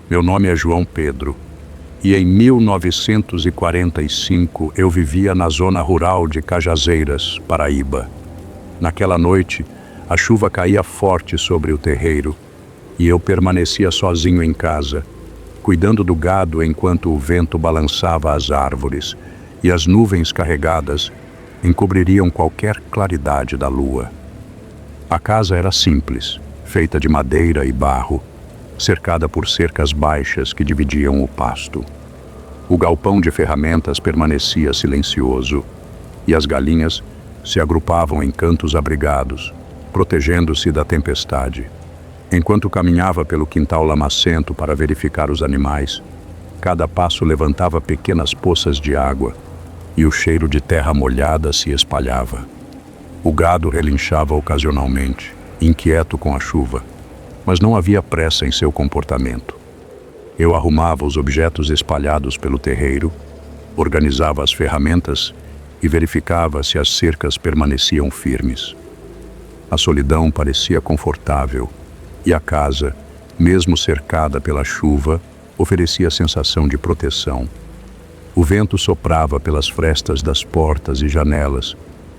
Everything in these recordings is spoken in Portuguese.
Meu nome é João Pedro e em 1945 eu vivia na zona rural de Cajazeiras, Paraíba. Naquela noite, a chuva caía forte sobre o terreiro e eu permanecia sozinho em casa, cuidando do gado enquanto o vento balançava as árvores e as nuvens carregadas encobririam qualquer claridade da lua. A casa era simples, feita de madeira e barro, cercada por cercas baixas que dividiam o pasto. O galpão de ferramentas permanecia silencioso e as galinhas se agrupavam em cantos abrigados, protegendo-se da tempestade. Enquanto caminhava pelo quintal lamacento para verificar os animais, cada passo levantava pequenas poças de água e o cheiro de terra molhada se espalhava. O gado relinchava ocasionalmente, inquieto com a chuva, mas não havia pressa em seu comportamento. Eu arrumava os objetos espalhados pelo terreiro, organizava as ferramentas e verificava se as cercas permaneciam firmes. A solidão parecia confortável e a casa, mesmo cercada pela chuva, oferecia a sensação de proteção. O vento soprava pelas frestas das portas e janelas,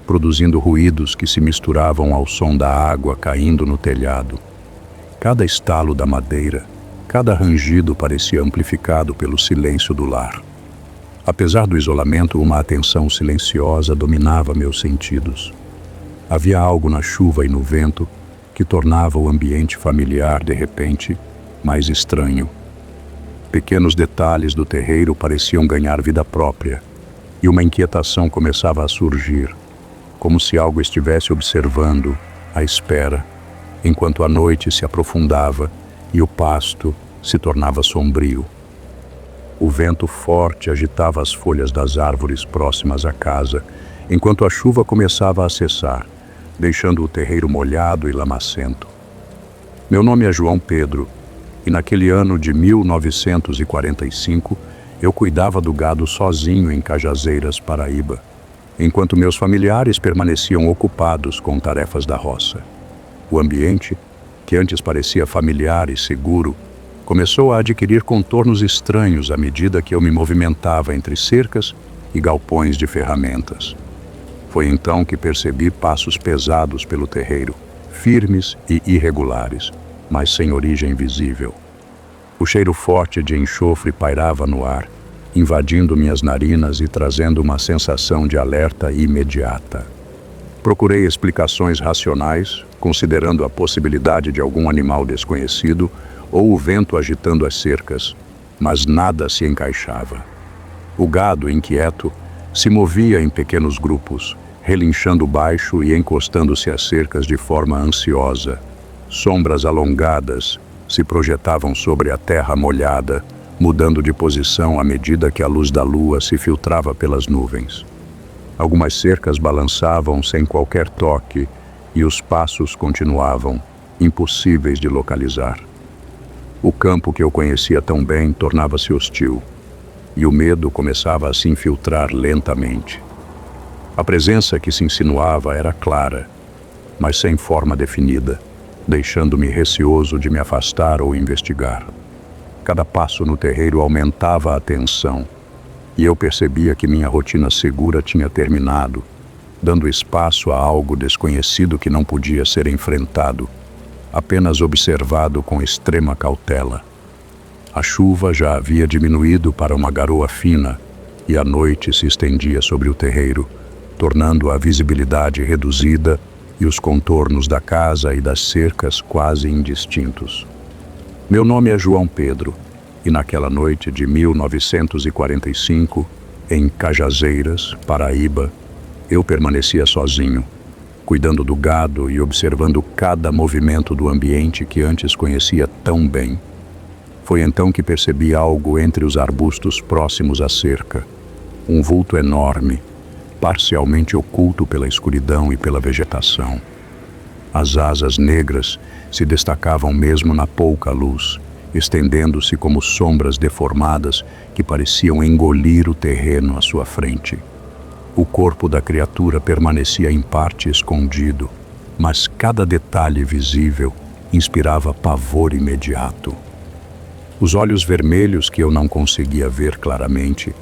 produzindo ruídos que se misturavam ao som da água caindo no telhado. Cada estalo da madeira, cada rangido parecia amplificado pelo silêncio do lar. Apesar do isolamento, uma atenção silenciosa dominava meus sentidos. Havia algo na chuva e no vento que tornava o ambiente familiar, de repente, mais estranho. Pequenos detalhes do terreiro pareciam ganhar vida própria, e uma inquietação começava a surgir, como se algo estivesse observando, à espera, enquanto a noite se aprofundava e o pasto se tornava sombrio. O vento forte agitava as folhas das árvores próximas à casa, enquanto a chuva começava a cessar, deixando o terreiro molhado e lamacento. Meu nome é João Pedro, e naquele ano de 1945, eu cuidava do gado sozinho em Cajazeiras, Paraíba, enquanto meus familiares permaneciam ocupados com tarefas da roça. O ambiente, que antes parecia familiar e seguro, começou a adquirir contornos estranhos à medida que eu me movimentava entre cercas e galpões de ferramentas. Foi então que percebi passos pesados pelo terreiro, firmes e irregulares, mas sem origem visível. O cheiro forte de enxofre pairava no ar, invadindo minhas narinas e trazendo uma sensação de alerta imediata. Procurei explicações racionais, considerando a possibilidade de algum animal desconhecido ou o vento agitando as cercas, mas nada se encaixava. O gado, inquieto, se movia em pequenos grupos, relinchando baixo e encostando-se às cercas de forma ansiosa. Sombras alongadas se projetavam sobre a terra molhada, mudando de posição à medida que a luz da lua se filtrava pelas nuvens. Algumas cercas balançavam sem qualquer toque e os passos continuavam, impossíveis de localizar. O campo que eu conhecia tão bem tornava-se hostil, e o medo começava a se infiltrar lentamente. A presença que se insinuava era clara, mas sem forma definida, deixando-me receoso de me afastar ou investigar. Cada passo no terreiro aumentava a tensão, e eu percebia que minha rotina segura tinha terminado, dando espaço a algo desconhecido que não podia ser enfrentado, apenas observado com extrema cautela. A chuva já havia diminuído para uma garoa fina, e a noite se estendia sobre o terreiro, tornando a visibilidade reduzida e os contornos da casa e das cercas quase indistintos. Meu nome é João Pedro, e naquela noite de 1945, em Cajazeiras, Paraíba, eu permanecia sozinho, cuidando do gado e observando cada movimento do ambiente que antes conhecia tão bem. Foi então que percebi algo entre os arbustos próximos à cerca, um vulto enorme, parcialmente oculto pela escuridão e pela vegetação. As asas negras se destacavam mesmo na pouca luz, estendendo-se como sombras deformadas que pareciam engolir o terreno à sua frente. O corpo da criatura permanecia em parte escondido, mas cada detalhe visível inspirava pavor imediato. Os olhos vermelhos, que eu não conseguia ver claramente,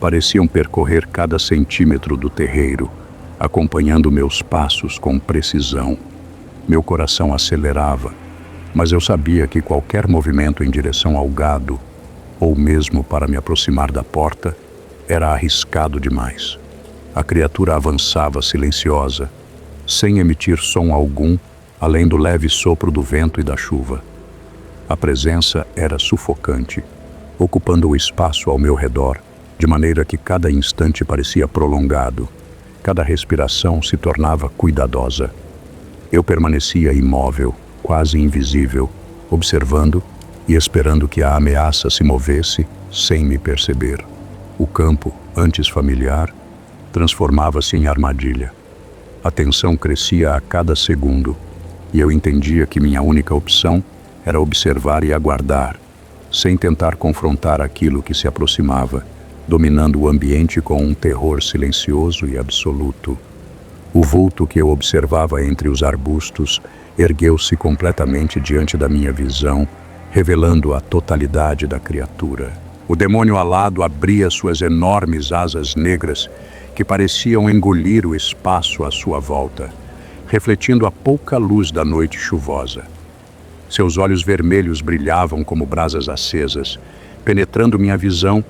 pareciam percorrer cada centímetro do terreiro, acompanhando meus passos com precisão. Meu coração acelerava, mas eu sabia que qualquer movimento em direção ao gado, ou mesmo para me aproximar da porta, era arriscado demais. A criatura avançava silenciosa, sem emitir som algum, além do leve sopro do vento e da chuva. A presença era sufocante, ocupando o espaço ao meu redor, de maneira que cada instante parecia prolongado, cada respiração se tornava cuidadosa. Eu permanecia imóvel, quase invisível, observando e esperando que a ameaça se movesse sem me perceber. O campo, antes familiar, transformava-se em armadilha. A tensão crescia a cada segundo, e eu entendia que minha única opção era observar e aguardar, sem tentar confrontar aquilo que se aproximava, dominando o ambiente com um terror silencioso e absoluto. O vulto que eu observava entre os arbustos ergueu-se completamente diante da minha visão, revelando a totalidade da criatura. O demônio alado abria suas enormes asas negras, que pareciam engolir o espaço à sua volta, refletindo a pouca luz da noite chuvosa. Seus olhos vermelhos brilhavam como brasas acesas, penetrando minha visão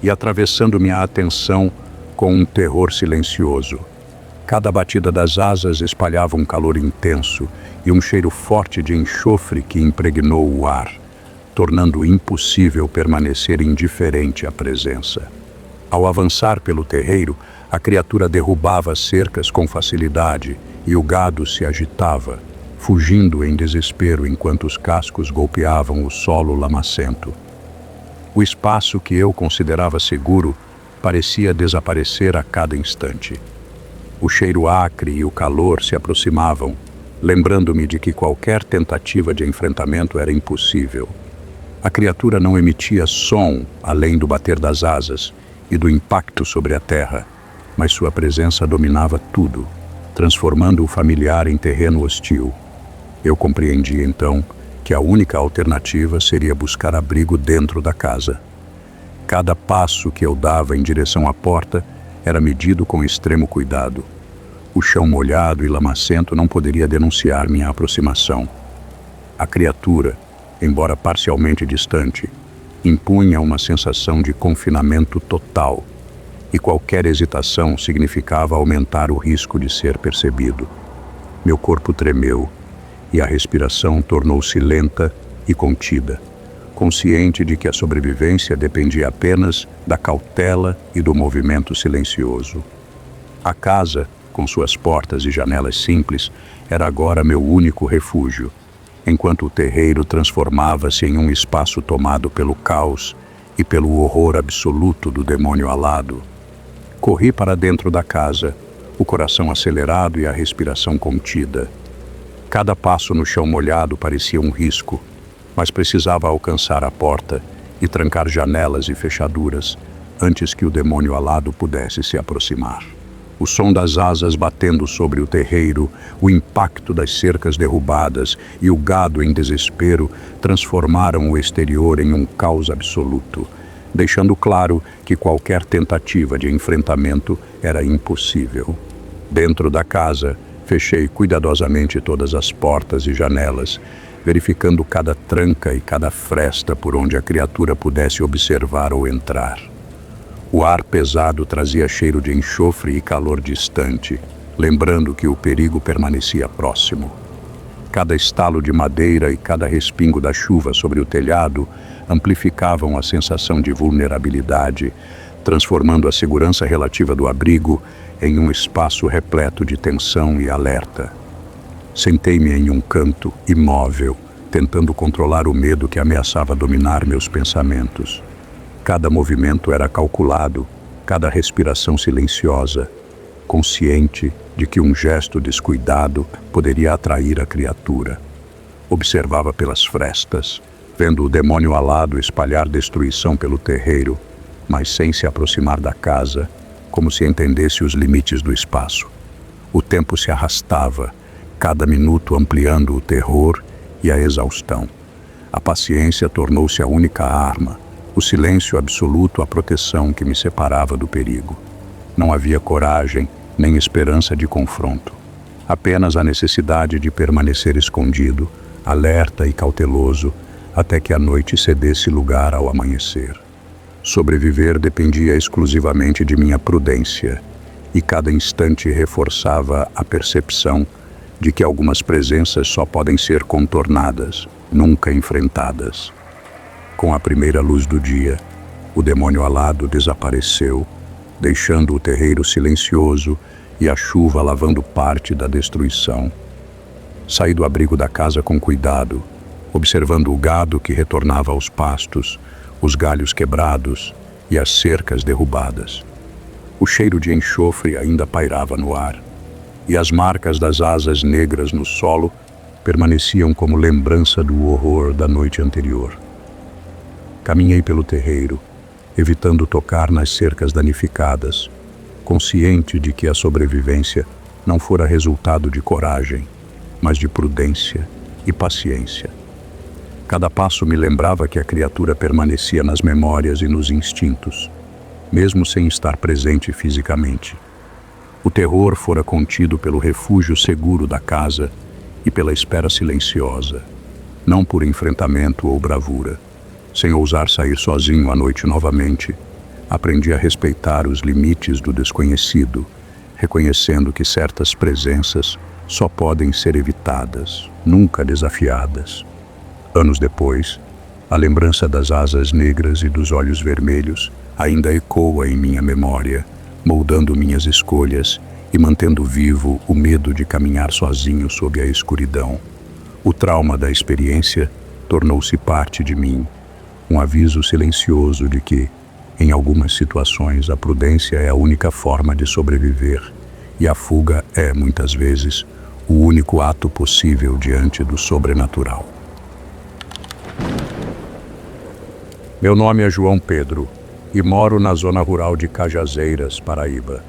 e atravessando minha atenção com um terror silencioso. Cada batida das asas espalhava um calor intenso e um cheiro forte de enxofre que impregnou o ar, tornando impossível permanecer indiferente à presença. Ao avançar pelo terreiro, a criatura derrubava as cercas com facilidade e o gado se agitava, fugindo em desespero enquanto os cascos golpeavam o solo lamacento. O espaço que eu considerava seguro parecia desaparecer a cada instante. O cheiro acre e o calor se aproximavam, lembrando-me de que qualquer tentativa de enfrentamento era impossível. A criatura não emitia som além do bater das asas e do impacto sobre a terra, mas sua presença dominava tudo, transformando o familiar em terreno hostil. Eu compreendi então que a única alternativa seria buscar abrigo dentro da casa. Cada passo que eu dava em direção à porta era medido com extremo cuidado. O chão molhado e lamacento não poderia denunciar minha aproximação. A criatura, embora parcialmente distante, impunha uma sensação de confinamento total, e qualquer hesitação significava aumentar o risco de ser percebido. Meu corpo tremeu, e a respiração tornou-se lenta e contida, consciente de que a sobrevivência dependia apenas da cautela e do movimento silencioso. A casa, com suas portas e janelas simples, era agora meu único refúgio, enquanto o terreiro transformava-se em um espaço tomado pelo caos e pelo horror absoluto do demônio alado. Corri para dentro da casa, o coração acelerado e a respiração contida. Cada passo no chão molhado parecia um risco, mas precisava alcançar a porta e trancar janelas e fechaduras antes que o demônio alado pudesse se aproximar. O som das asas batendo sobre o terreiro, o impacto das cercas derrubadas e o gado em desespero transformaram o exterior em um caos absoluto, deixando claro que qualquer tentativa de enfrentamento era impossível. Dentro da casa, fechei cuidadosamente todas as portas e janelas, verificando cada tranca e cada fresta por onde a criatura pudesse observar ou entrar. O ar pesado trazia cheiro de enxofre e calor distante, lembrando que o perigo permanecia próximo. Cada estalo de madeira e cada respingo da chuva sobre o telhado amplificavam a sensação de vulnerabilidade, transformando a segurança relativa do abrigo em um espaço repleto de tensão e alerta. Sentei-me em um canto, imóvel, tentando controlar o medo que ameaçava dominar meus pensamentos. Cada movimento era calculado, cada respiração silenciosa, consciente de que um gesto descuidado poderia atrair a criatura. Observava pelas frestas, vendo o demônio alado espalhar destruição pelo terreiro, mas sem se aproximar da casa, como se entendesse os limites do espaço. O tempo se arrastava, cada minuto ampliando o terror e a exaustão. A paciência tornou-se a única arma, o silêncio absoluto a proteção que me separava do perigo. Não havia coragem, nem esperança de confronto. Apenas a necessidade de permanecer escondido, alerta e cauteloso, até que a noite cedesse lugar ao amanhecer. Sobreviver dependia exclusivamente de minha prudência, e cada instante reforçava a percepção de que algumas presenças só podem ser contornadas, nunca enfrentadas. Com a primeira luz do dia, o demônio alado desapareceu, deixando o terreiro silencioso e a chuva lavando parte da destruição. Saí do abrigo da casa com cuidado, observando o gado que retornava aos pastos, os galhos quebrados e as cercas derrubadas. O cheiro de enxofre ainda pairava no ar, e as marcas das asas negras no solo permaneciam como lembrança do horror da noite anterior. Caminhei pelo terreiro, evitando tocar nas cercas danificadas, consciente de que a sobrevivência não fora resultado de coragem, mas de prudência e paciência. Cada passo me lembrava que a criatura permanecia nas memórias e nos instintos, mesmo sem estar presente fisicamente. O terror fora contido pelo refúgio seguro da casa e pela espera silenciosa, não por enfrentamento ou bravura. Sem ousar sair sozinho à noite novamente, aprendi a respeitar os limites do desconhecido, reconhecendo que certas presenças só podem ser evitadas, nunca desafiadas. Anos depois, a lembrança das asas negras e dos olhos vermelhos ainda ecoa em minha memória, moldando minhas escolhas e mantendo vivo o medo de caminhar sozinho sob a escuridão. O trauma da experiência tornou-se parte de mim, um aviso silencioso de que, em algumas situações, a prudência é a única forma de sobreviver e a fuga é, muitas vezes, o único ato possível diante do sobrenatural. Meu nome é João Pedro e moro na zona rural de Cajazeiras, Paraíba.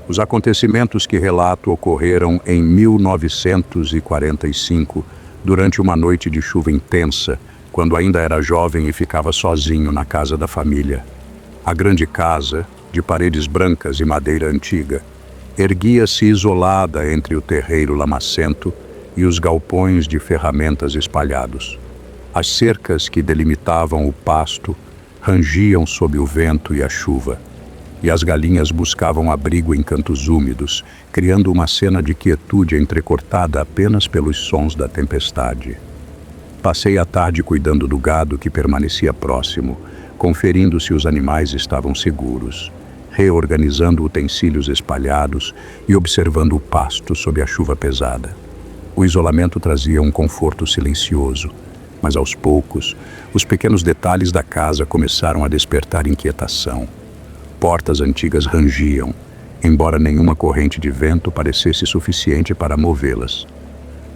Os acontecimentos que relato ocorreram em 1945, durante uma noite de chuva intensa, quando ainda era jovem e ficava sozinho na casa da família. A grande casa, de paredes brancas e madeira antiga, erguia-se isolada entre o terreiro lamacento e os galpões de ferramentas espalhados. As cercas que delimitavam o pasto rangiam sob o vento e a chuva, e as galinhas buscavam abrigo em cantos úmidos, criando uma cena de quietude entrecortada apenas pelos sons da tempestade. Passei a tarde cuidando do gado que permanecia próximo, conferindo se os animais estavam seguros, reorganizando utensílios espalhados e observando o pasto sob a chuva pesada. O isolamento trazia um conforto silencioso, mas aos poucos, os pequenos detalhes da casa começaram a despertar inquietação. Portas antigas rangiam, embora nenhuma corrente de vento parecesse suficiente para movê-las.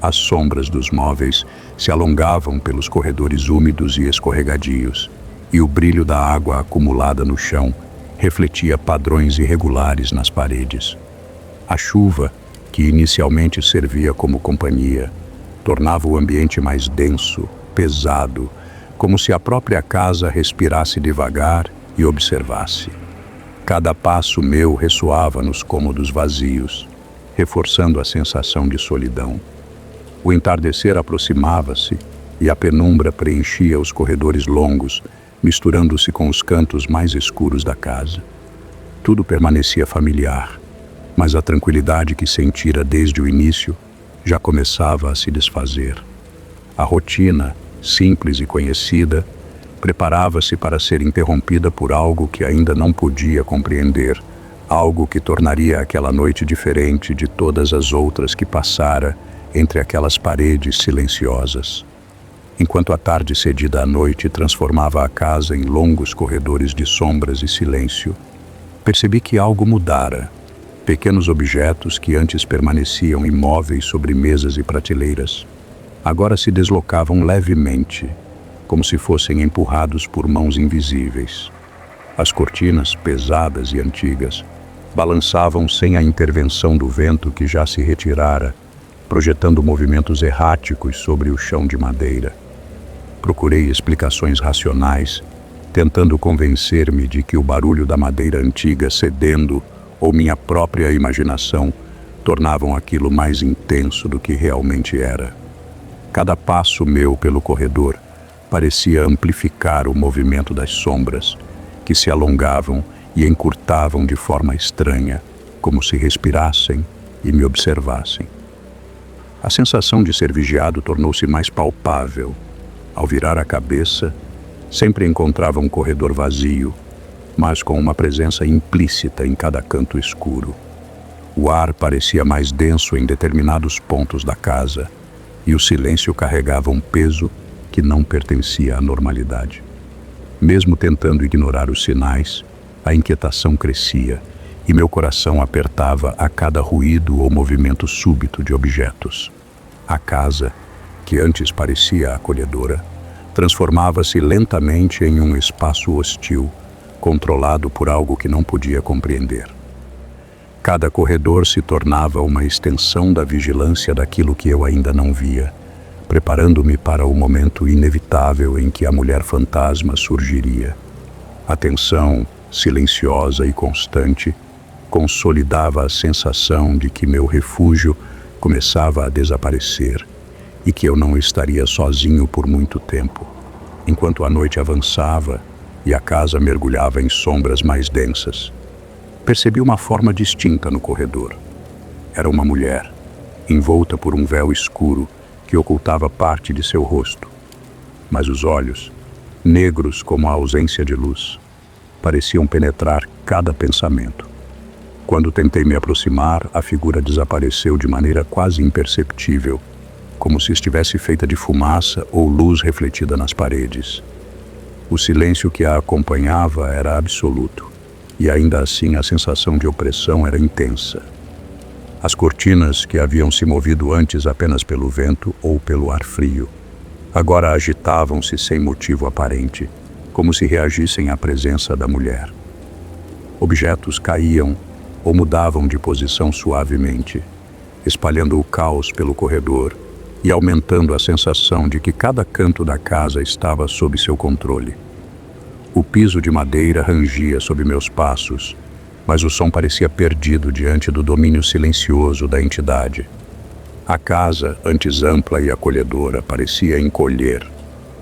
As sombras dos móveis se alongavam pelos corredores úmidos e escorregadios, e o brilho da água acumulada no chão refletia padrões irregulares nas paredes. A chuva, que inicialmente servia como companhia, tornava o ambiente mais denso, pesado, como se a própria casa respirasse devagar e observasse. Cada passo meu ressoava nos cômodos vazios, reforçando a sensação de solidão. O entardecer aproximava-se e a penumbra preenchia os corredores longos, misturando-se com os cantos mais escuros da casa. Tudo permanecia familiar, mas a tranquilidade que sentira desde o início já começava a se desfazer. A rotina, simples e conhecida, preparava-se para ser interrompida por algo que ainda não podia compreender, algo que tornaria aquela noite diferente de todas as outras que passara entre aquelas paredes silenciosas. Enquanto a tarde cedida à noite transformava a casa em longos corredores de sombras e silêncio, percebi que algo mudara. Pequenos objetos que antes permaneciam imóveis sobre mesas e prateleiras, agora se deslocavam levemente, como se fossem empurrados por mãos invisíveis. As cortinas, pesadas e antigas, balançavam sem a intervenção do vento que já se retirara, projetando movimentos erráticos sobre o chão de madeira. Procurei explicações racionais, tentando convencer-me de que o barulho da madeira antiga cedendo ou minha própria imaginação tornavam aquilo mais intenso do que realmente era. Cada passo meu pelo corredor parecia amplificar o movimento das sombras, que se alongavam e encurtavam de forma estranha, como se respirassem e me observassem. A sensação de ser vigiado tornou-se mais palpável. Ao virar a cabeça, sempre encontrava um corredor vazio, mas com uma presença implícita em cada canto escuro. O ar parecia mais denso em determinados pontos da casa, e o silêncio carregava um peso que não pertencia à normalidade. Mesmo tentando ignorar os sinais, a inquietação crescia e meu coração apertava a cada ruído ou movimento súbito de objetos. A casa, que antes parecia acolhedora, transformava-se lentamente em um espaço hostil, controlado por algo que não podia compreender. Cada corredor se tornava uma extensão da vigilância daquilo que eu ainda não via, preparando-me para o momento inevitável em que a mulher fantasma surgiria. A tensão, silenciosa e constante, consolidava a sensação de que meu refúgio começava a desaparecer e que eu não estaria sozinho por muito tempo. Enquanto a noite avançava e a casa mergulhava em sombras mais densas, percebi uma forma distinta no corredor. Era uma mulher, envolta por um véu escuro que ocultava parte de seu rosto. Mas os olhos, negros como a ausência de luz, pareciam penetrar cada pensamento. Quando tentei me aproximar, a figura desapareceu de maneira quase imperceptível, como se estivesse feita de fumaça ou luz refletida nas paredes. O silêncio que a acompanhava era absoluto, e ainda assim a sensação de opressão era intensa. As cortinas, que haviam se movido antes apenas pelo vento ou pelo ar frio, agora agitavam-se sem motivo aparente, como se reagissem à presença da mulher. Objetos caíam ou mudavam de posição suavemente, espalhando o caos pelo corredor e aumentando a sensação de que cada canto da casa estava sob seu controle. O piso de madeira rangia sob meus passos, mas o som parecia perdido diante do domínio silencioso da entidade. A casa, antes ampla e acolhedora, parecia encolher.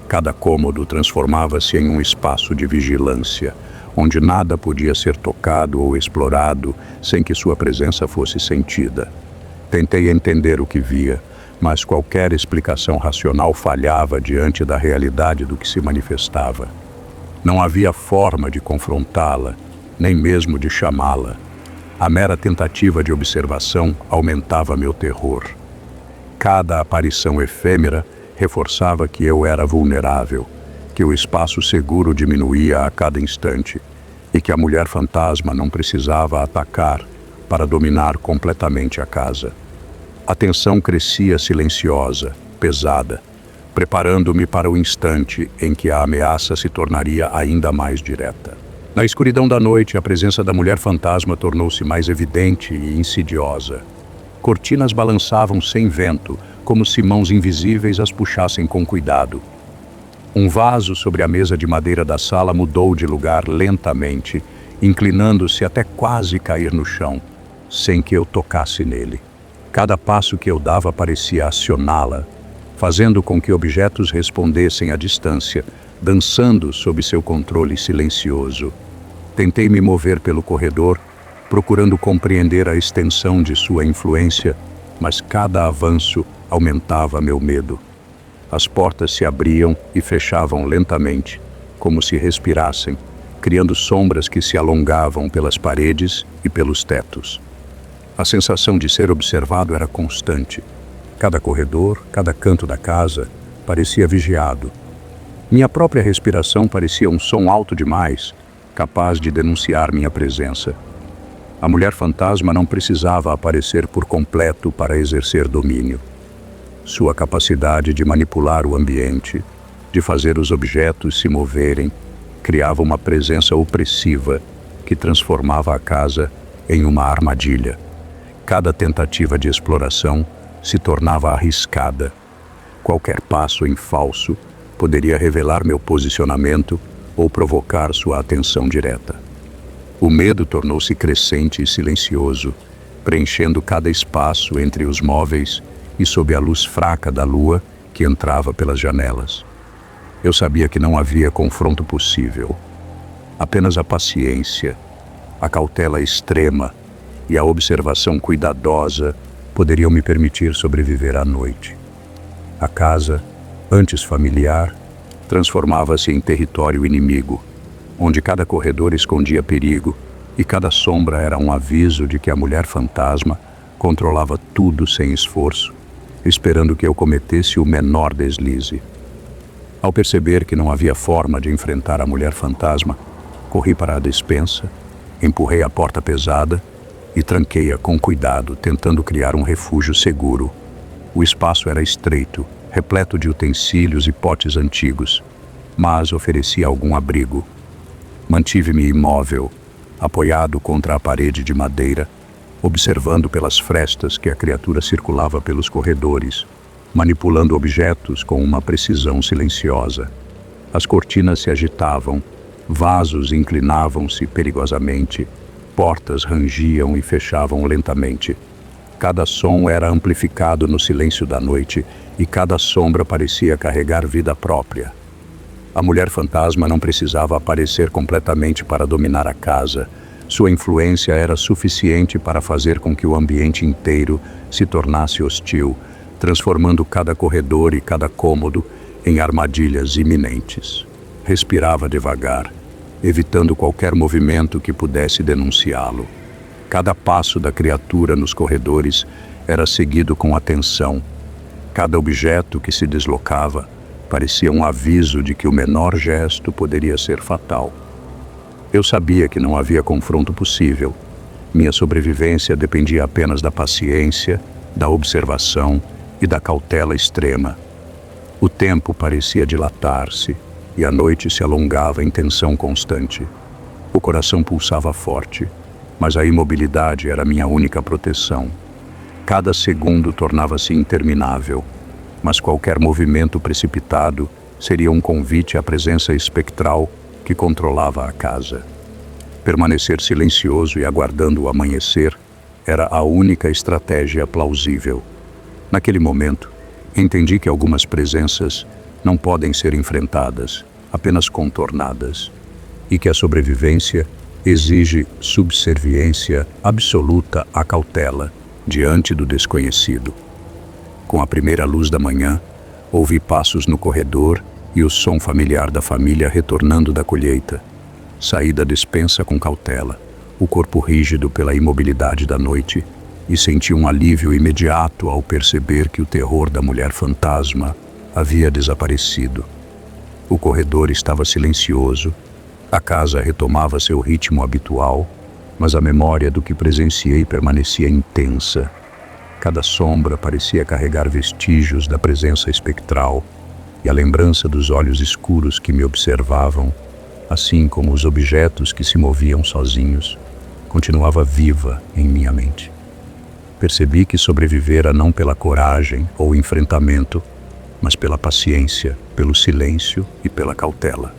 Cada cômodo transformava-se em um espaço de vigilância, onde nada podia ser tocado ou explorado sem que sua presença fosse sentida. Tentei entender o que via, mas qualquer explicação racional falhava diante da realidade do que se manifestava. Não havia forma de confrontá-la, nem mesmo de chamá-la. A mera tentativa de observação aumentava meu terror. Cada aparição efêmera reforçava que eu era vulnerável, que o espaço seguro diminuía a cada instante e que a mulher fantasma não precisava atacar para dominar completamente a casa. A tensão crescia silenciosa, pesada, preparando-me para o instante em que a ameaça se tornaria ainda mais direta. Na escuridão da noite, a presença da mulher fantasma tornou-se mais evidente e insidiosa. Cortinas balançavam sem vento, como se mãos invisíveis as puxassem com cuidado. Um vaso sobre a mesa de madeira da sala mudou de lugar lentamente, inclinando-se até quase cair no chão, sem que eu tocasse nele. Cada passo que eu dava parecia acioná-la, fazendo com que objetos respondessem à distância, dançando sob seu controle silencioso. Tentei me mover pelo corredor, procurando compreender a extensão de sua influência, mas cada avanço aumentava meu medo. As portas se abriam e fechavam lentamente, como se respirassem, criando sombras que se alongavam pelas paredes e pelos tetos. A sensação de ser observado era constante. Cada corredor, cada canto da casa, parecia vigiado. Minha própria respiração parecia um som alto demais, capaz de denunciar minha presença. A mulher fantasma não precisava aparecer por completo para exercer domínio. Sua capacidade de manipular o ambiente, de fazer os objetos se moverem, criava uma presença opressiva que transformava a casa em uma armadilha. Cada tentativa de exploração se tornava arriscada. Qualquer passo em falso poderia revelar meu posicionamento ou provocar sua atenção direta. O medo tornou-se crescente e silencioso, preenchendo cada espaço entre os móveis e sob a luz fraca da lua que entrava pelas janelas. Eu sabia que não havia confronto possível. Apenas a paciência, a cautela extrema e a observação cuidadosa poderiam me permitir sobreviver à noite. A casa, antes familiar, transformava-se em território inimigo, onde cada corredor escondia perigo e cada sombra era um aviso de que a mulher fantasma controlava tudo sem esforço, esperando que eu cometesse o menor deslize. Ao perceber que não havia forma de enfrentar a mulher fantasma, corri para a despensa, empurrei a porta pesada e tranquei-a com cuidado, tentando criar um refúgio seguro. O espaço era estreito, repleto de utensílios e potes antigos, mas oferecia algum abrigo. Mantive-me imóvel, apoiado contra a parede de madeira, observando pelas frestas que a criatura circulava pelos corredores, manipulando objetos com uma precisão silenciosa. As cortinas se agitavam, vasos inclinavam-se perigosamente, portas rangiam e fechavam lentamente. Cada som era amplificado no silêncio da noite e cada sombra parecia carregar vida própria. A mulher fantasma não precisava aparecer completamente para dominar a casa. Sua influência era suficiente para fazer com que o ambiente inteiro se tornasse hostil, transformando cada corredor e cada cômodo em armadilhas iminentes. Respirava devagar, evitando qualquer movimento que pudesse denunciá-lo. Cada passo da criatura nos corredores era seguido com atenção. Cada objeto que se deslocava parecia um aviso de que o menor gesto poderia ser fatal. Eu sabia que não havia confronto possível. Minha sobrevivência dependia apenas da paciência, da observação e da cautela extrema. O tempo parecia dilatar-se e a noite se alongava em tensão constante. O coração pulsava forte, mas a imobilidade era minha única proteção. Cada segundo tornava-se interminável, mas qualquer movimento precipitado seria um convite à presença espectral que controlava a casa. Permanecer silencioso e aguardando o amanhecer era a única estratégia plausível. Naquele momento, entendi que algumas presenças não podem ser enfrentadas, apenas contornadas, e que a sobrevivência exige subserviência absoluta à cautela diante do desconhecido. Com a primeira luz da manhã, ouvi passos no corredor e o som familiar da família retornando da colheita. Saí da despensa com cautela, o corpo rígido pela imobilidade da noite, e senti um alívio imediato ao perceber que o terror da mulher fantasma havia desaparecido. O corredor estava silencioso, a casa retomava seu ritmo habitual, mas a memória do que presenciei permanecia intensa. Cada sombra parecia carregar vestígios da presença espectral, e a lembrança dos olhos escuros que me observavam, assim como os objetos que se moviam sozinhos, continuava viva em minha mente. Percebi que sobrevivera não pela coragem ou enfrentamento, mas pela paciência, pelo silêncio e pela cautela.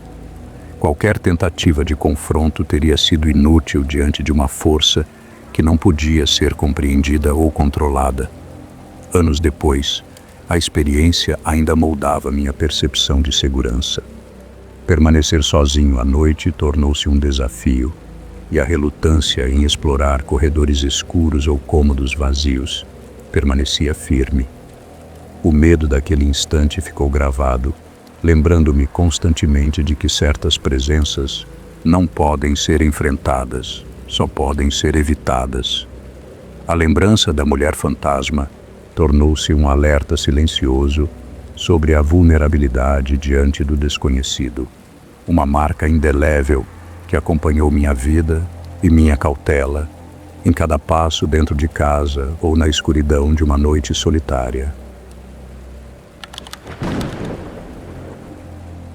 Qualquer tentativa de confronto teria sido inútil diante de uma força que não podia ser compreendida ou controlada. Anos depois, a experiência ainda moldava minha percepção de segurança. Permanecer sozinho à noite tornou-se um desafio, e a relutância em explorar corredores escuros ou cômodos vazios permanecia firme. O medo daquele instante ficou gravado, lembrando-me constantemente de que certas presenças não podem ser enfrentadas, só podem ser evitadas. A lembrança da mulher fantasma tornou-se um alerta silencioso sobre a vulnerabilidade diante do desconhecido, uma marca indelével que acompanhou minha vida e minha cautela em cada passo dentro de casa ou na escuridão de uma noite solitária.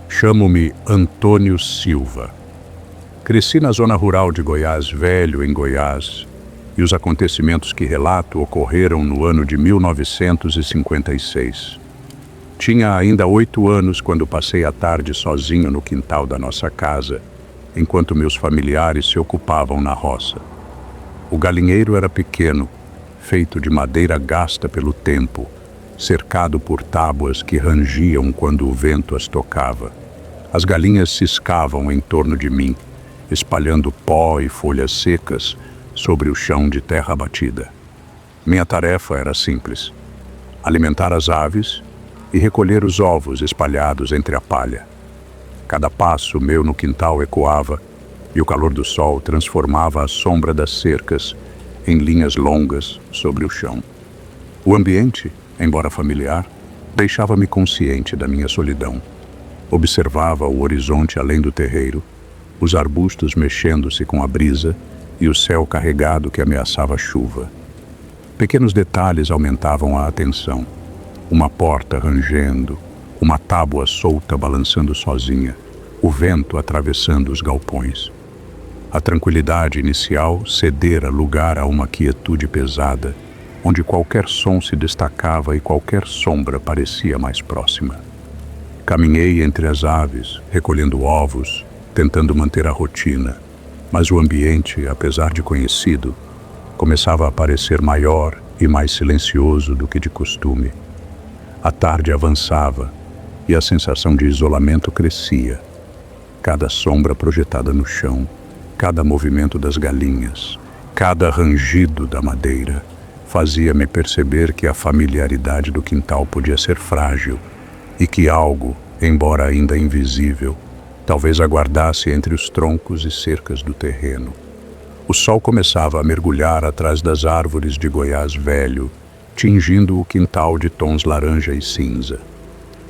Chamo-me Antônio Silva. Cresci na zona rural de Goiás Velho, em Goiás, e os acontecimentos que relato ocorreram no ano de 1956. Tinha ainda 8 anos quando passei a tarde sozinho no quintal da nossa casa, enquanto meus familiares se ocupavam na roça. O galinheiro era pequeno, feito de madeira gasta pelo tempo, cercado por tábuas que rangiam quando o vento as tocava. As galinhas ciscavam em torno de mim, espalhando pó e folhas secas sobre o chão de terra batida. Minha tarefa era simples: alimentar as aves e recolher os ovos espalhados entre a palha. Cada passo meu no quintal ecoava, e o calor do sol transformava a sombra das cercas em linhas longas sobre o chão. O ambiente, embora familiar, deixava-me consciente da minha solidão. Observava o horizonte além do terreiro, os arbustos mexendo-se com a brisa e o céu carregado que ameaçava chuva. Pequenos detalhes aumentavam a atenção. Uma porta rangendo, uma tábua solta balançando sozinha, o vento atravessando os galpões. A tranquilidade inicial cedera lugar a uma quietude pesada, onde qualquer som se destacava e qualquer sombra parecia mais próxima. Caminhei entre as aves, recolhendo ovos, tentando manter a rotina, mas o ambiente, apesar de conhecido, começava a parecer maior e mais silencioso do que de costume. A tarde avançava e a sensação de isolamento crescia. Cada sombra projetada no chão, cada movimento das galinhas, cada rangido da madeira, fazia-me perceber que a familiaridade do quintal podia ser frágil e que algo, embora ainda invisível, talvez aguardasse entre os troncos e cercas do terreno. O sol começava a mergulhar atrás das árvores de Goiás velho, tingindo o quintal de tons laranja e cinza.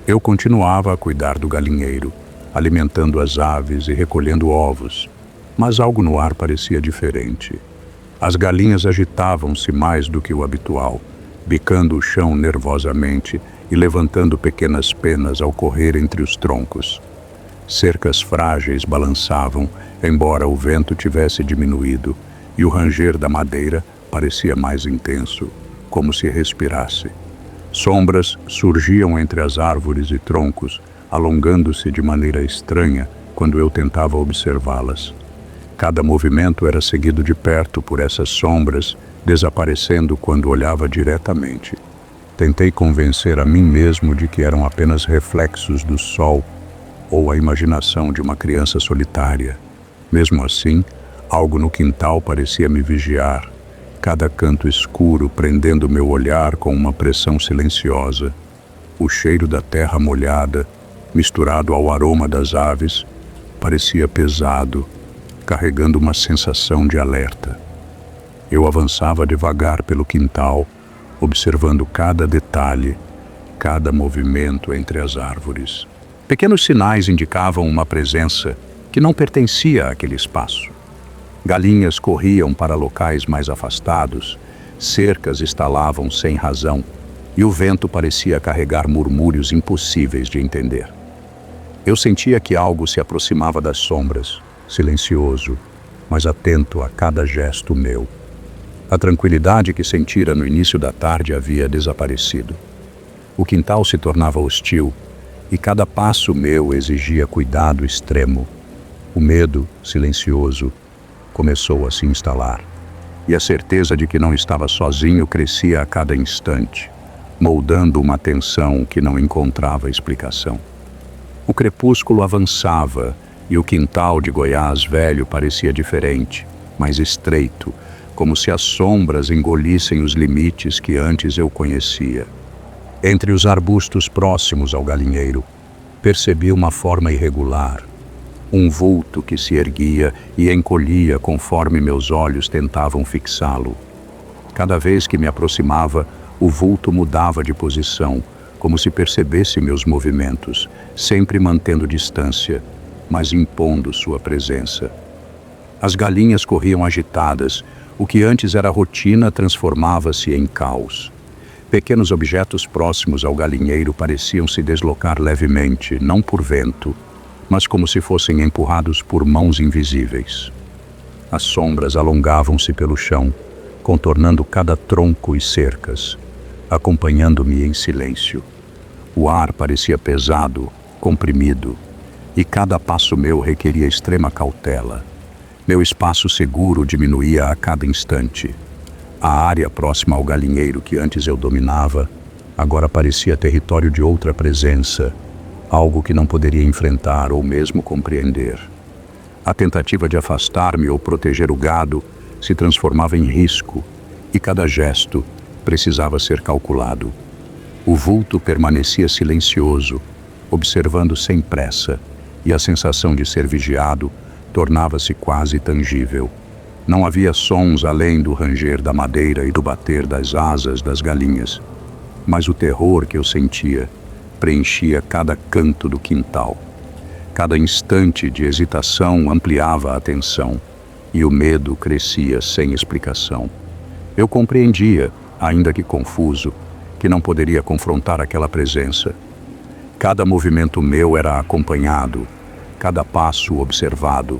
Eu continuava a cuidar do galinheiro, alimentando as aves e recolhendo ovos, mas algo no ar parecia diferente. As galinhas agitavam-se mais do que o habitual, bicando o chão nervosamente e levantando pequenas penas ao correr entre os troncos. Cercas frágeis balançavam, embora o vento tivesse diminuído, e o ranger da madeira parecia mais intenso, como se respirasse. Sombras surgiam entre as árvores e troncos, alongando-se de maneira estranha quando eu tentava observá-las. Cada movimento era seguido de perto por essas sombras, desaparecendo quando olhava diretamente. Tentei convencer a mim mesmo de que eram apenas reflexos do sol ou a imaginação de uma criança solitária. Mesmo assim, algo no quintal parecia me vigiar, cada canto escuro prendendo meu olhar com uma pressão silenciosa. O cheiro da terra molhada, misturado ao aroma das aves, parecia pesado, carregando uma sensação de alerta. Eu avançava devagar pelo quintal, observando cada detalhe, cada movimento entre as árvores. Pequenos sinais indicavam uma presença que não pertencia àquele espaço. Galinhas corriam para locais mais afastados, cercas estalavam sem razão, e o vento parecia carregar murmúrios impossíveis de entender. Eu sentia que algo se aproximava das sombras, silencioso, mas atento a cada gesto meu. A tranquilidade que sentira no início da tarde havia desaparecido. O quintal se tornava hostil, e cada passo meu exigia cuidado extremo. O medo, silencioso, começou a se instalar, e a certeza de que não estava sozinho crescia a cada instante, moldando uma tensão que não encontrava explicação. O crepúsculo avançava, e o quintal de Goiás velho parecia diferente, mais estreito, como se as sombras engolissem os limites que antes eu conhecia. Entre os arbustos próximos ao galinheiro, percebi uma forma irregular, um vulto que se erguia e encolhia conforme meus olhos tentavam fixá-lo. Cada vez que me aproximava, o vulto mudava de posição, como se percebesse meus movimentos, sempre mantendo distância, mas impondo sua presença. As galinhas corriam agitadas, o que antes era rotina transformava-se em caos. Pequenos objetos próximos ao galinheiro pareciam se deslocar levemente, não por vento, mas como se fossem empurrados por mãos invisíveis. As sombras alongavam-se pelo chão, contornando cada tronco e cercas, acompanhando-me em silêncio. O ar parecia pesado, comprimido, e cada passo meu requeria extrema cautela. Meu espaço seguro diminuía a cada instante. A área próxima ao galinheiro que antes eu dominava, agora parecia território de outra presença, algo que não poderia enfrentar ou mesmo compreender. A tentativa de afastar-me ou proteger o gado se transformava em risco, e cada gesto precisava ser calculado. O vulto permanecia silencioso, observando sem pressa, e a sensação de ser vigiado tornava-se quase tangível. Não havia sons além do ranger da madeira e do bater das asas das galinhas, mas o terror que eu sentia preenchia cada canto do quintal. Cada instante de hesitação ampliava a tensão, e o medo crescia sem explicação. Eu compreendia, ainda que confuso, que não poderia confrontar aquela presença. Cada movimento meu era acompanhado, cada passo observado.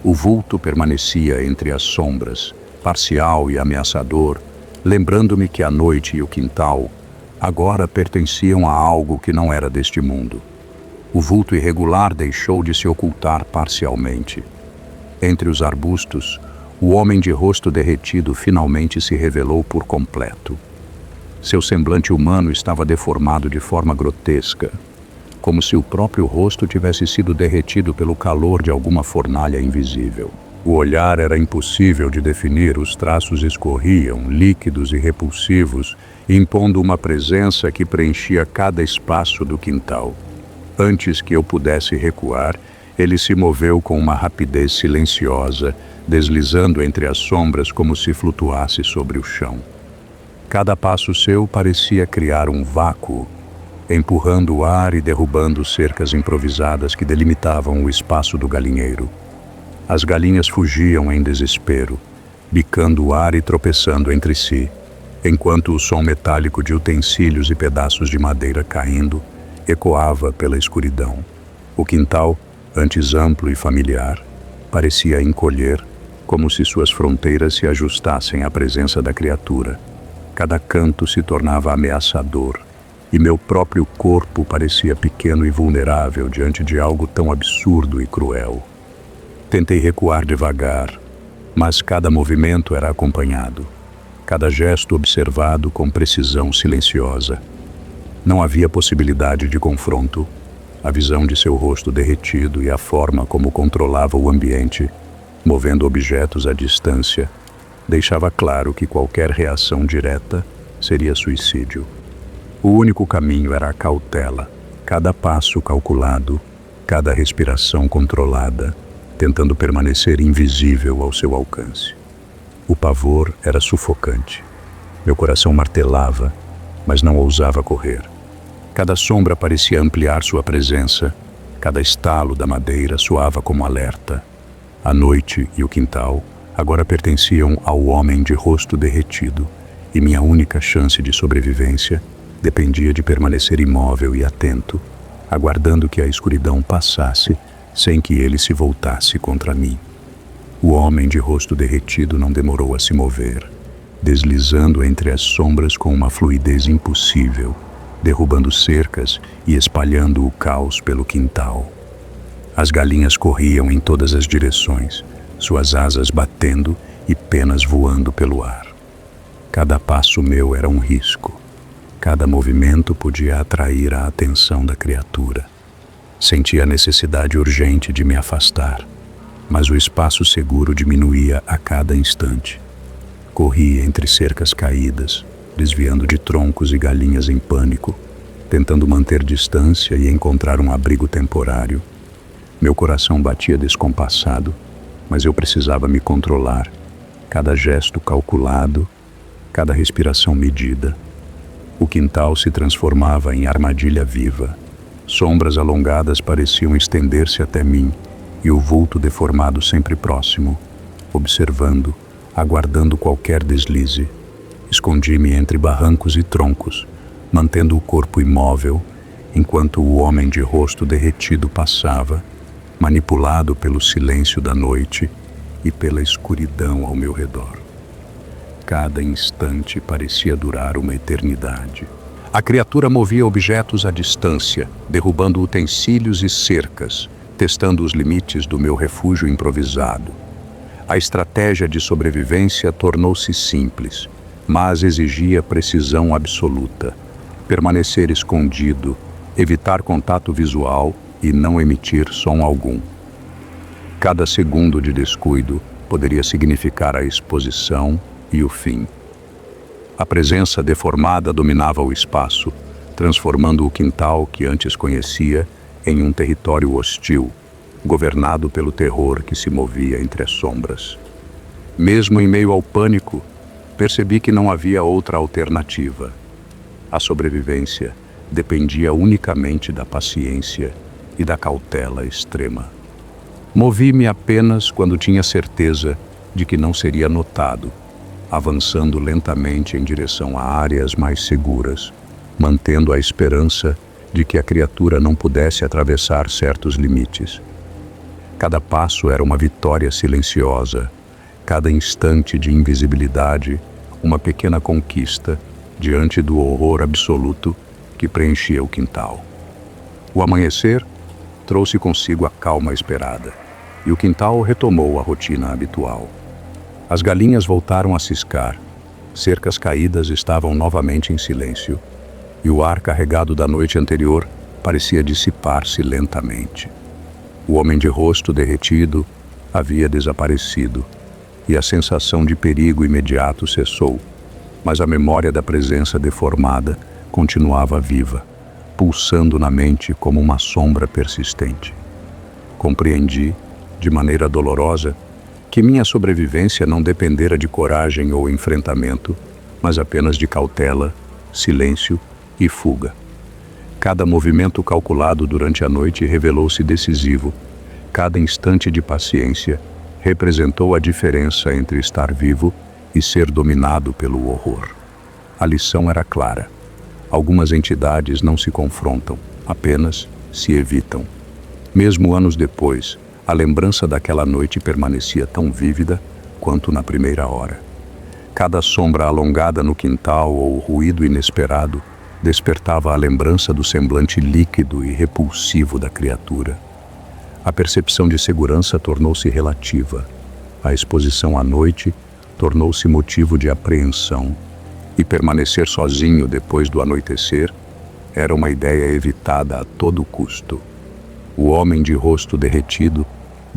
O vulto permanecia entre as sombras, parcial e ameaçador, lembrando-me que a noite e o quintal agora pertenciam a algo que não era deste mundo. O vulto irregular deixou de se ocultar parcialmente. Entre os arbustos, o homem de rosto derretido finalmente se revelou por completo. Seu semblante humano estava deformado de forma grotesca, como se o próprio rosto tivesse sido derretido pelo calor de alguma fornalha invisível. O olhar era impossível de definir, os traços escorriam, líquidos e repulsivos, impondo uma presença que preenchia cada espaço do quintal. Antes que eu pudesse recuar, ele se moveu com uma rapidez silenciosa, deslizando entre as sombras como se flutuasse sobre o chão. Cada passo seu parecia criar um vácuo, empurrando o ar e derrubando cercas improvisadas que delimitavam o espaço do galinheiro. As galinhas fugiam em desespero, bicando o ar e tropeçando entre si, enquanto o som metálico de utensílios e pedaços de madeira caindo ecoava pela escuridão. O quintal, antes amplo e familiar, parecia encolher, como se suas fronteiras se ajustassem à presença da criatura. Cada canto se tornava ameaçador, e meu próprio corpo parecia pequeno e vulnerável diante de algo tão absurdo e cruel. Tentei recuar devagar, mas cada movimento era acompanhado, cada gesto observado com precisão silenciosa. Não havia possibilidade de confronto. A visão de seu rosto derretido e a forma como controlava o ambiente, movendo objetos à distância, deixava claro que qualquer reação direta seria suicídio. O único caminho era a cautela, cada passo calculado, cada respiração controlada, tentando permanecer invisível ao seu alcance. O pavor era sufocante. Meu coração martelava, mas não ousava correr. Cada sombra parecia ampliar sua presença, cada estalo da madeira soava como alerta. A noite e o quintal agora pertenciam ao homem de rosto derretido, e minha única chance de sobrevivência dependia de permanecer imóvel e atento, aguardando que a escuridão passasse sem que ele se voltasse contra mim. O homem de rosto derretido não demorou a se mover, deslizando entre as sombras com uma fluidez impossível, derrubando cercas e espalhando o caos pelo quintal. As galinhas corriam em todas as direções, suas asas batendo e penas voando pelo ar. Cada passo meu era um risco. Cada movimento podia atrair a atenção da criatura. Senti a necessidade urgente de me afastar, mas o espaço seguro diminuía a cada instante. Corri entre cercas caídas, desviando de troncos e galinhas em pânico, tentando manter distância e encontrar um abrigo temporário. Meu coração batia descompassado, mas eu precisava me controlar. Cada gesto calculado, cada respiração medida. O quintal se transformava em armadilha viva. Sombras alongadas pareciam estender-se até mim, e o vulto deformado sempre próximo, observando, aguardando qualquer deslize. Escondi-me entre barrancos e troncos, mantendo o corpo imóvel, enquanto o homem de rosto derretido passava, manipulado pelo silêncio da noite e pela escuridão ao meu redor. cada instante parecia durar uma eternidade. A criatura movia objetos à distância, derrubando utensílios e cercas, testando os limites do meu refúgio improvisado. A estratégia de sobrevivência tornou-se simples, mas exigia precisão absoluta. Permanecer escondido, evitar contato visual e não emitir som algum. Cada segundo de descuido poderia significar a exposição e o fim. A presença deformada dominava o espaço, transformando o quintal que antes conhecia em um território hostil, governado pelo terror que se movia entre as sombras. Mesmo em meio ao pânico, percebi que não havia outra alternativa. A sobrevivência dependia unicamente da paciência e da cautela extrema. Movi-me apenas quando tinha certeza de que não seria notado, avançando lentamente em direção a áreas mais seguras, mantendo a esperança de que a criatura não pudesse atravessar certos limites. Cada passo era uma vitória silenciosa, cada instante de invisibilidade, uma pequena conquista diante do horror absoluto que preenchia o quintal. O amanhecer trouxe consigo a calma esperada, e o quintal retomou a rotina habitual. As galinhas voltaram a ciscar, cercas caídas estavam novamente em silêncio, e o ar carregado da noite anterior parecia dissipar-se lentamente. O homem de rosto derretido havia desaparecido, e a sensação de perigo imediato cessou, mas a memória da presença deformada continuava viva, pulsando na mente como uma sombra persistente. Compreendi, de maneira dolorosa, que minha sobrevivência não dependera de coragem ou enfrentamento, mas apenas de cautela, silêncio e fuga. Cada movimento calculado durante a noite revelou-se decisivo. Cada instante de paciência representou a diferença entre estar vivo e ser dominado pelo horror. A lição era clara. Algumas entidades não se confrontam, apenas se evitam. Mesmo anos depois, a lembrança daquela noite permanecia tão vívida quanto na primeira hora. Cada sombra alongada no quintal ou ruído inesperado despertava a lembrança do semblante líquido e repulsivo da criatura. A percepção de segurança tornou-se relativa. A exposição à noite tornou-se motivo de apreensão, e permanecer sozinho depois do anoitecer era uma ideia evitada a todo custo. O homem de rosto derretido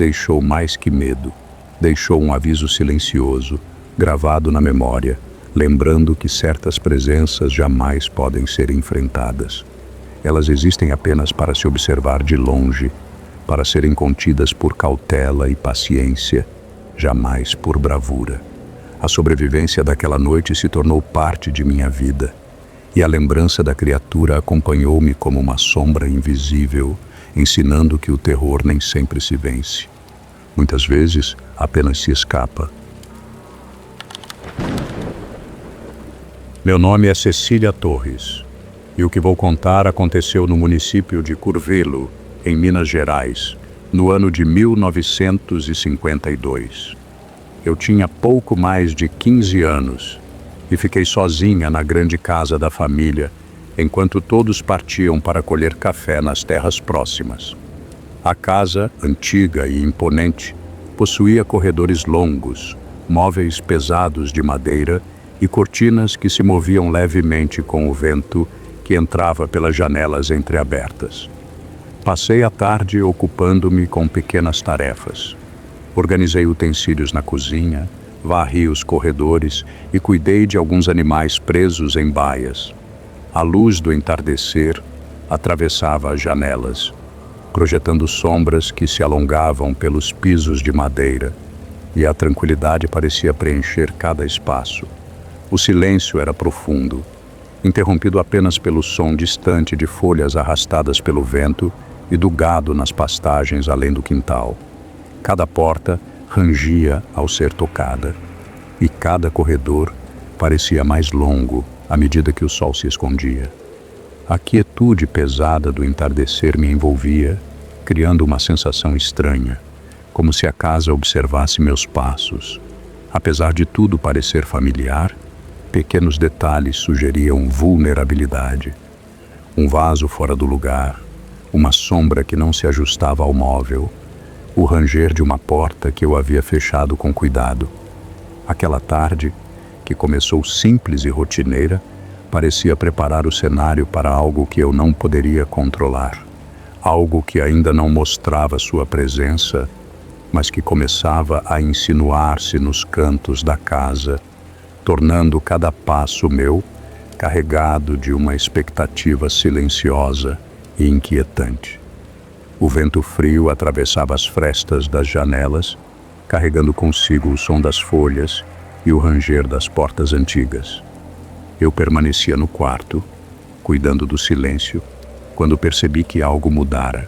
deixou mais que medo, deixou um aviso silencioso, gravado na memória, lembrando que certas presenças jamais podem ser enfrentadas. Elas existem apenas para se observar de longe, para serem contidas por cautela e paciência, jamais por bravura. A sobrevivência daquela noite se tornou parte de minha vida, e a lembrança da criatura acompanhou-me como uma sombra invisível, ensinando que o terror nem sempre se vence. Muitas vezes, apenas se escapa. Meu nome é Cecília Torres, e o que vou contar aconteceu no município de Curvelo, em Minas Gerais, no ano de 1952. Eu tinha pouco mais de 15 anos e fiquei sozinha na grande casa da família, enquanto todos partiam para colher café nas terras próximas. A casa, antiga e imponente, possuía corredores longos, móveis pesados de madeira e cortinas que se moviam levemente com o vento que entrava pelas janelas entreabertas. Passei a tarde ocupando-me com pequenas tarefas. Organizei utensílios na cozinha, varri os corredores e cuidei de alguns animais presos em baias. A luz do entardecer atravessava as janelas, projetando sombras que se alongavam pelos pisos de madeira, e a tranquilidade parecia preencher cada espaço. O silêncio era profundo, interrompido apenas pelo som distante de folhas arrastadas pelo vento e do gado nas pastagens além do quintal. Cada porta rangia ao ser tocada, e cada corredor parecia mais longo à medida que o sol se escondia. A quietude pesada do entardecer me envolvia, criando uma sensação estranha, como se a casa observasse meus passos. Apesar de tudo parecer familiar, pequenos detalhes sugeriam vulnerabilidade. Um vaso fora do lugar, uma sombra que não se ajustava ao móvel, o ranger de uma porta que eu havia fechado com cuidado. Aquela tarde, que começou simples e rotineira, parecia preparar o cenário para algo que eu não poderia controlar. Algo que ainda não mostrava sua presença, mas que começava a insinuar-se nos cantos da casa, tornando cada passo meu carregado de uma expectativa silenciosa e inquietante. O vento frio atravessava as frestas das janelas, carregando consigo o som das folhas e o ranger das portas antigas. Eu permanecia no quarto, cuidando do silêncio, quando percebi que algo mudara.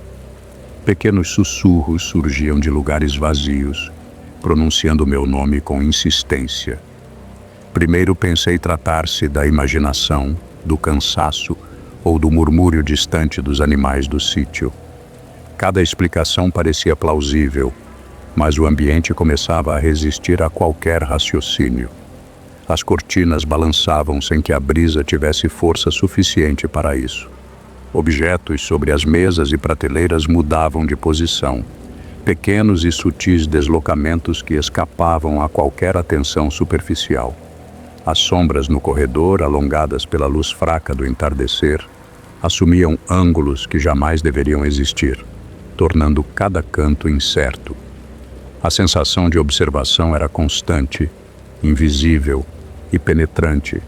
Pequenos sussurros surgiam de lugares vazios, pronunciando meu nome com insistência. Primeiro pensei tratar-se da imaginação, do cansaço ou do murmúrio distante dos animais do sítio. Cada explicação parecia plausível, mas o ambiente começava a resistir a qualquer raciocínio. As cortinas balançavam sem que a brisa tivesse força suficiente para isso. Objetos sobre as mesas e prateleiras mudavam de posição. Pequenos e sutis deslocamentos que escapavam a qualquer atenção superficial. As sombras no corredor, alongadas pela luz fraca do entardecer, assumiam ângulos que jamais deveriam existir, tornando cada canto incerto. A sensação de observação era constante, invisível e penetrante,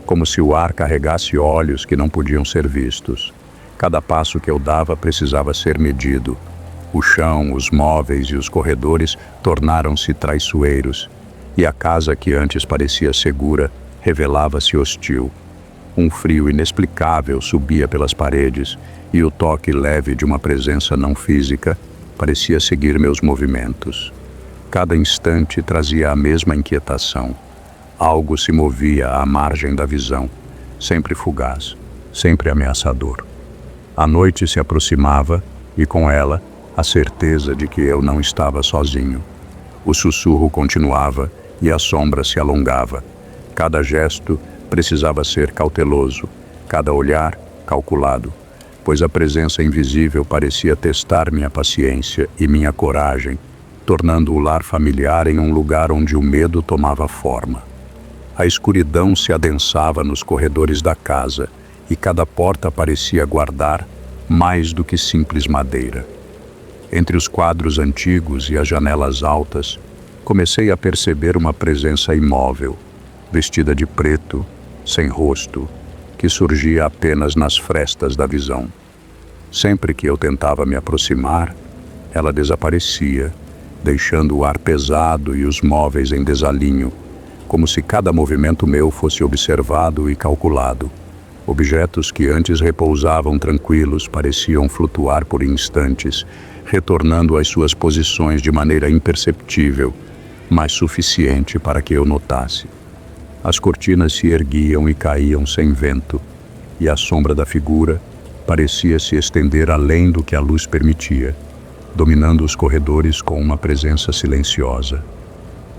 como se o ar carregasse olhos que não podiam ser vistos. Cada passo que eu dava precisava ser medido. O chão, os móveis e os corredores tornaram-se traiçoeiros, e a casa que antes parecia segura revelava-se hostil. Um frio inexplicável subia pelas paredes, e o toque leve de uma presença não física parecia seguir meus movimentos. Cada instante trazia a mesma inquietação. Algo se movia à margem da visão, sempre fugaz, sempre ameaçador. A noite se aproximava e, com ela, a certeza de que eu não estava sozinho. O sussurro continuava e a sombra se alongava. Cada gesto precisava ser cauteloso, cada olhar calculado, pois a presença invisível parecia testar minha paciência e minha coragem, tornando o lar familiar em um lugar onde o medo tomava forma. A escuridão se adensava nos corredores da casa e cada porta parecia guardar mais do que simples madeira. Entre os quadros antigos e as janelas altas, comecei a perceber uma presença imóvel, vestida de preto, sem rosto, que surgia apenas nas frestas da visão. Sempre que eu tentava me aproximar, ela desaparecia, deixando o ar pesado e os móveis em desalinho, como se cada movimento meu fosse observado e calculado. Objetos que antes repousavam tranquilos pareciam flutuar por instantes, retornando às suas posições de maneira imperceptível, mas suficiente para que eu notasse. As cortinas se erguiam e caíam sem vento, e a sombra da figura parecia se estender além do que a luz permitia, dominando os corredores com uma presença silenciosa.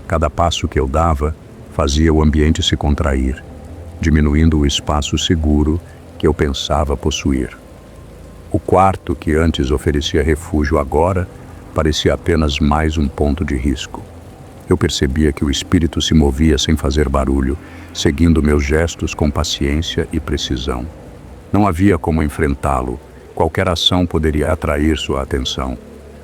Cada passo que eu dava fazia o ambiente se contrair, diminuindo o espaço seguro que eu pensava possuir. O quarto, que antes oferecia refúgio, agora parecia apenas mais um ponto de risco. Eu percebia que o espírito se movia sem fazer barulho, seguindo meus gestos com paciência e precisão. Não havia como enfrentá-lo. Qualquer ação poderia atrair sua atenção.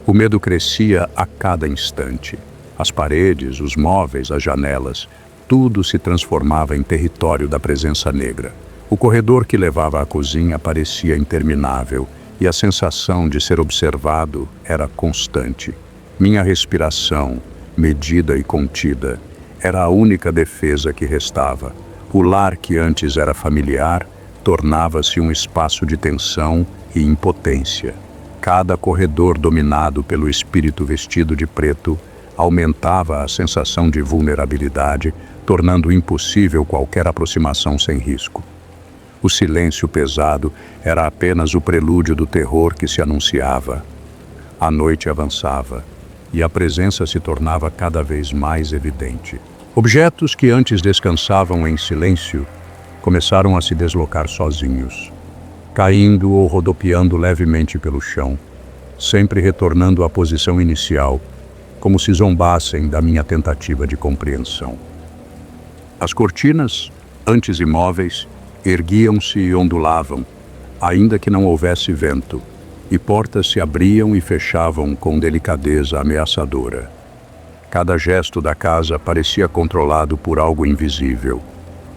O medo crescia a cada instante. As paredes, os móveis, as janelas, tudo se transformava em território da presença negra. O corredor que levava à cozinha parecia interminável, e a sensação de ser observado era constante. Minha respiração, medida e contida, era a única defesa que restava. O lar que antes era familiar tornava-se um espaço de tensão e impotência. Cada corredor dominado pelo espírito vestido de preto aumentava a sensação de vulnerabilidade, tornando impossível qualquer aproximação sem risco. O silêncio pesado era apenas o prelúdio do terror que se anunciava. A noite avançava, e a presença se tornava cada vez mais evidente. Objetos que antes descansavam em silêncio começaram a se deslocar sozinhos, caindo ou rodopiando levemente pelo chão, sempre retornando à posição inicial, como se zombassem da minha tentativa de compreensão. As cortinas, antes imóveis, erguiam-se e ondulavam, ainda que não houvesse vento, e portas se abriam e fechavam com delicadeza ameaçadora. Cada gesto da casa parecia controlado por algo invisível,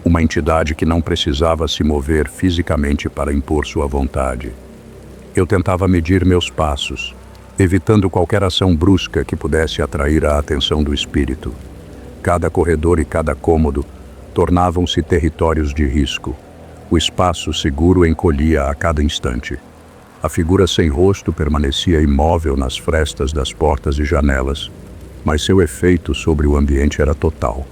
uma entidade que não precisava se mover fisicamente para impor sua vontade. Eu tentava medir meus passos, evitando qualquer ação brusca que pudesse atrair a atenção do espírito. Cada corredor e cada cômodo tornavam-se territórios de risco. O espaço seguro encolhia a cada instante. A figura sem rosto permanecia imóvel nas frestas das portas e janelas, mas seu efeito sobre o ambiente era total.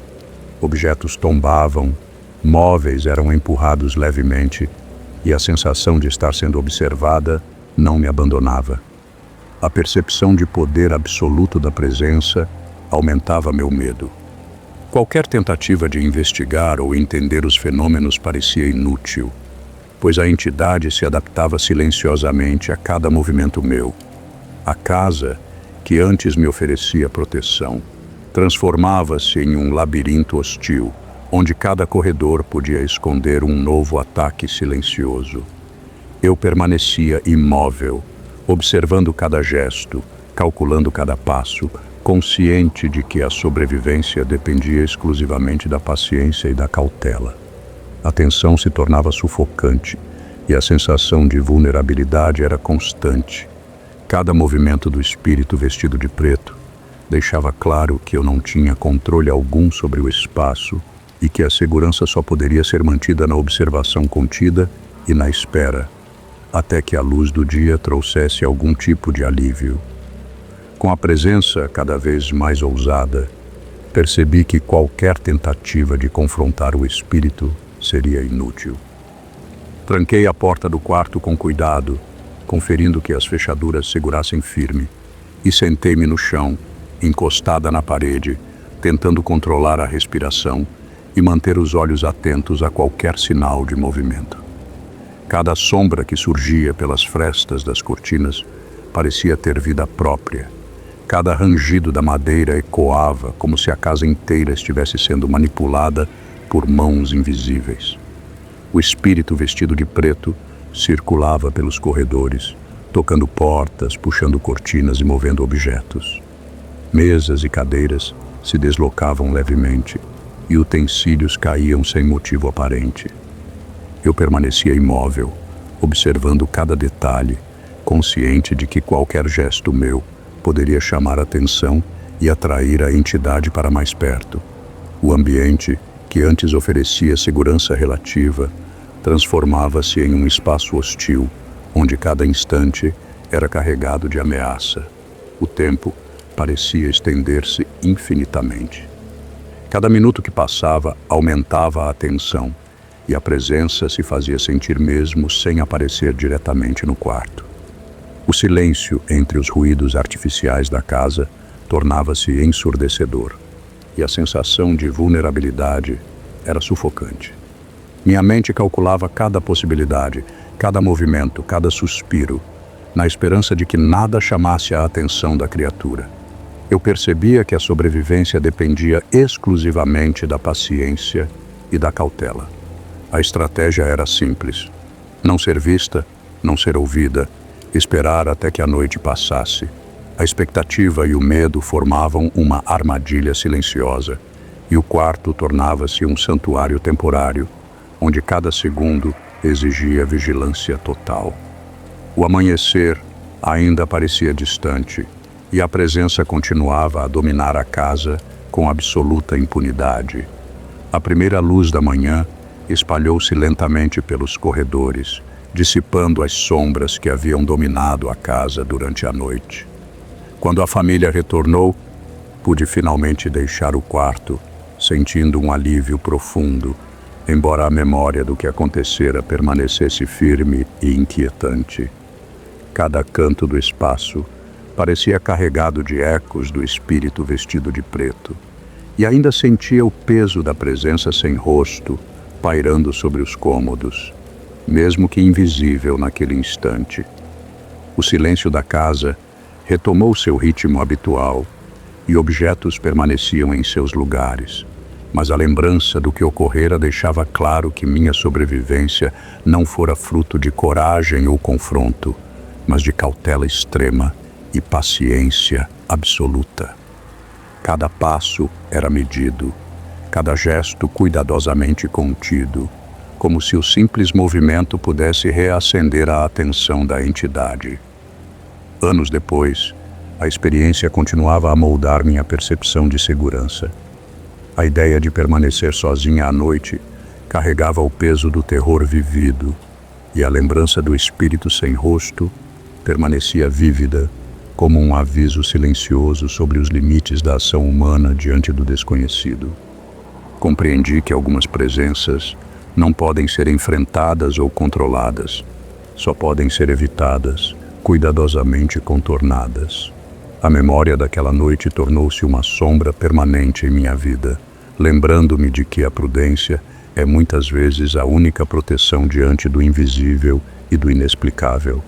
Objetos tombavam, móveis eram empurrados levemente, e a sensação de estar sendo observada não me abandonava. A percepção de poder absoluto da presença aumentava meu medo. Qualquer tentativa de investigar ou entender os fenômenos parecia inútil, pois a entidade se adaptava silenciosamente a cada movimento meu. A casa, que antes me oferecia proteção, transformava-se em um labirinto hostil, onde cada corredor podia esconder um novo ataque silencioso. Eu permanecia imóvel, observando cada gesto, calculando cada passo, consciente de que a sobrevivência dependia exclusivamente da paciência e da cautela. A tensão se tornava sufocante e a sensação de vulnerabilidade era constante. Cada movimento do espírito vestido de preto deixava claro que eu não tinha controle algum sobre o espaço e que a segurança só poderia ser mantida na observação contida e na espera, até que a luz do dia trouxesse algum tipo de alívio. Com a presença cada vez mais ousada, percebi que qualquer tentativa de confrontar o espírito seria inútil. Tranquei a porta do quarto com cuidado, conferindo que as fechaduras segurassem firme, e sentei-me no chão, encostada na parede, tentando controlar a respiração e manter os olhos atentos a qualquer sinal de movimento. Cada sombra que surgia pelas frestas das cortinas parecia ter vida própria. Cada rangido da madeira ecoava como se a casa inteira estivesse sendo manipulada por mãos invisíveis. O espírito vestido de preto circulava pelos corredores, tocando portas, puxando cortinas e movendo objetos. Mesas e cadeiras se deslocavam levemente e utensílios caíam sem motivo aparente. Eu permanecia imóvel, observando cada detalhe, consciente de que qualquer gesto meu poderia chamar atenção e atrair a entidade para mais perto. O ambiente, que antes oferecia segurança relativa, transformava-se em um espaço hostil, onde cada instante era carregado de ameaça. O tempo parecia estender-se infinitamente. Cada minuto que passava aumentava a tensão, e a presença se fazia sentir mesmo sem aparecer diretamente no quarto. O silêncio entre os ruídos artificiais da casa tornava-se ensurdecedor, e a sensação de vulnerabilidade era sufocante. Minha mente calculava cada possibilidade, cada movimento, cada suspiro, na esperança de que nada chamasse a atenção da criatura. Eu percebia que a sobrevivência dependia exclusivamente da paciência e da cautela. A estratégia era simples: não ser vista, não ser ouvida, esperar até que a noite passasse. A expectativa e o medo formavam uma armadilha silenciosa, e o quarto tornava-se um santuário temporário, onde cada segundo exigia vigilância total. O amanhecer ainda parecia distante, e a presença continuava a dominar a casa com absoluta impunidade. A primeira luz da manhã espalhou-se lentamente pelos corredores, dissipando as sombras que haviam dominado a casa durante a noite. Quando a família retornou, pude finalmente deixar o quarto, sentindo um alívio profundo, embora a memória do que acontecera permanecesse firme e inquietante. Cada canto do espaço parecia carregado de ecos do espírito vestido de preto, e ainda sentia o peso da presença sem rosto pairando sobre os cômodos, mesmo que invisível naquele instante. O silêncio da casa retomou seu ritmo habitual e objetos permaneciam em seus lugares, mas a lembrança do que ocorrera deixava claro que minha sobrevivência não fora fruto de coragem ou confronto, mas de cautela extrema e paciência absoluta. Cada passo era medido, cada gesto cuidadosamente contido, como se o simples movimento pudesse reacender a atenção da entidade. Anos depois, a experiência continuava a moldar minha percepção de segurança. A ideia de permanecer sozinha à noite carregava o peso do terror vivido, e a lembrança do espírito sem rosto permanecia vívida, como um aviso silencioso sobre os limites da ação humana diante do desconhecido. Compreendi que algumas presenças não podem ser enfrentadas ou controladas, só podem ser evitadas, cuidadosamente contornadas. A memória daquela noite tornou-se uma sombra permanente em minha vida, lembrando-me de que a prudência é muitas vezes a única proteção diante do invisível e do inexplicável.